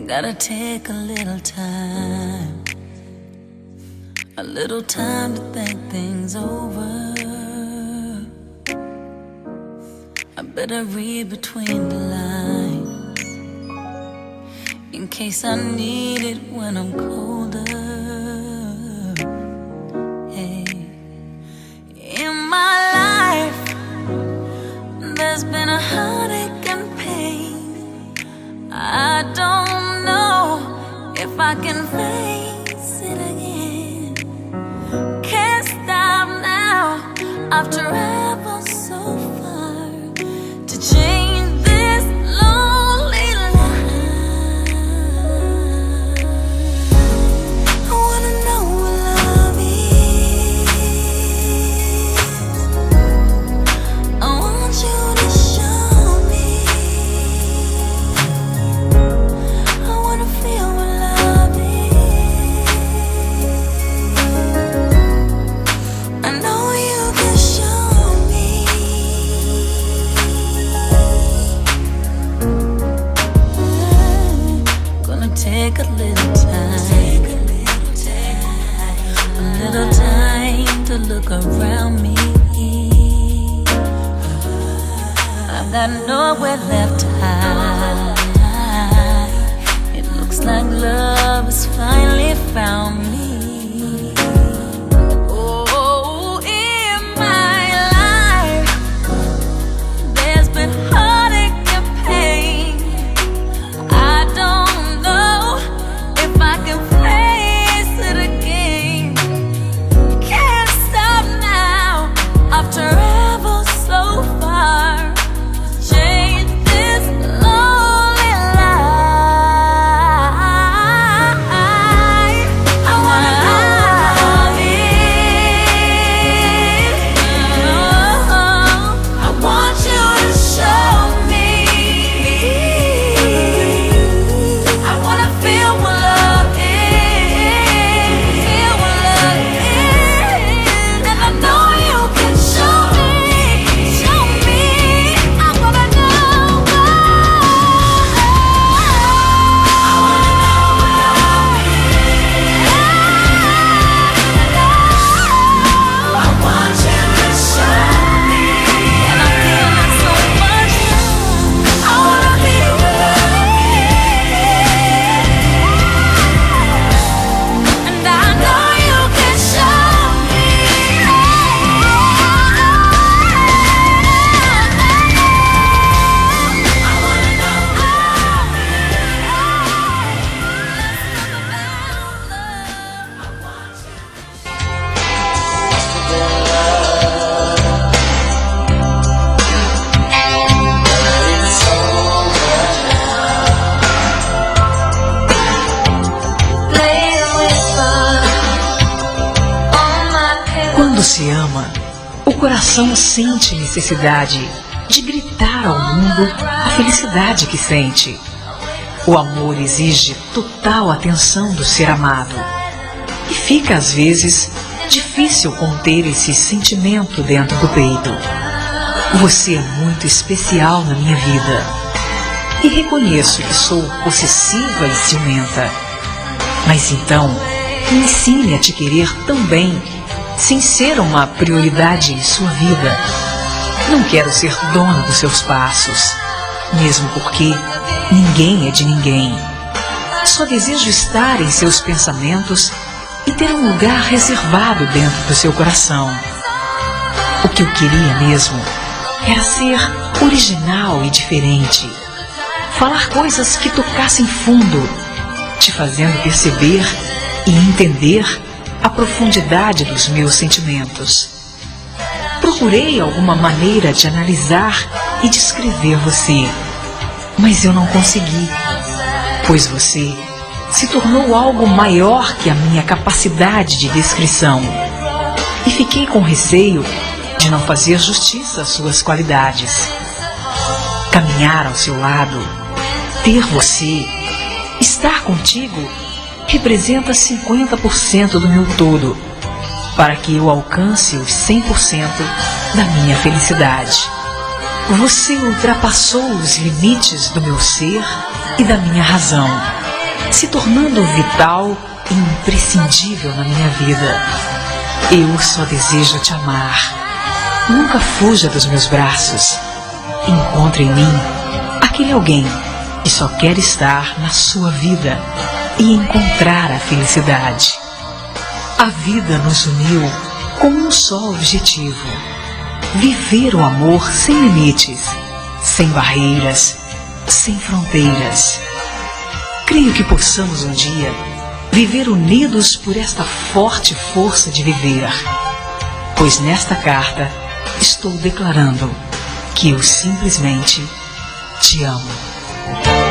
Gotta take a little time to think things over. I better read between the lines in case I need it when I'm colder. Hey. In my life, there's been a heartache and pain. I don't know if I can face it again. Can't stop now. I've traveled so far to change this lonely life. I wanna know what love is. I want you to show me. I wanna feel what love is. I know you can show me. Gonna take a little time to look around me. I've got nowhere left to hide. It looks like love has finally found me. Oh, in my life, there's been heartache and pain. I don't know if I can face it again. Can't stop now. I've traveled so far to change this lonely life. I wanna know what love is. I want you to show me. I wanna feel what love is. Feel what love is. And I know you can show me. Show me. I wanna know what. I wanna know what love is. I want you to show me. And I'm feeling so much love. I wanna be with you. And I know you can show me. I wanna know love. I want you. Quando se ama, o coração sente necessidade de gritar ao mundo a felicidade que sente. O amor exige total atenção do ser amado. E fica, às vezes, difícil conter esse sentimento dentro do peito. Você é muito especial na minha vida. E reconheço que sou possessiva e ciumenta. Mas então, me ensine a te querer também, sem ser uma prioridade em sua vida. Não quero ser dona dos seus passos, mesmo porque ninguém é de ninguém. Só desejo estar em seus pensamentos e ter um lugar reservado dentro do seu coração. O que eu queria mesmo era ser original e diferente. Falar coisas que tocassem fundo, te fazendo perceber e entender a profundidade dos meus sentimentos. Procurei alguma maneira de analisar e descrever você, mas eu não consegui, pois você se tornou algo maior que a minha capacidade de descrição. E fiquei com receio de não fazer justiça às suas qualidades. Caminhar ao seu lado, ter você, estar contigo, representa 50% do meu todo, para que eu alcance os 100% da minha felicidade. Você ultrapassou os limites do meu ser e da minha razão. se tornando vital e imprescindível na minha vida. Eu só desejo te amar. Nunca fuja dos meus braços. Encontre em mim aquele alguém que só quer estar na sua vida e encontrar a felicidade. A vida nos uniu com um só objetivo: viver o amor sem limites, sem barreiras, sem fronteiras. Creio que possamos um dia viver unidos por esta forte força de viver, pois nesta carta estou declarando que eu simplesmente te amo.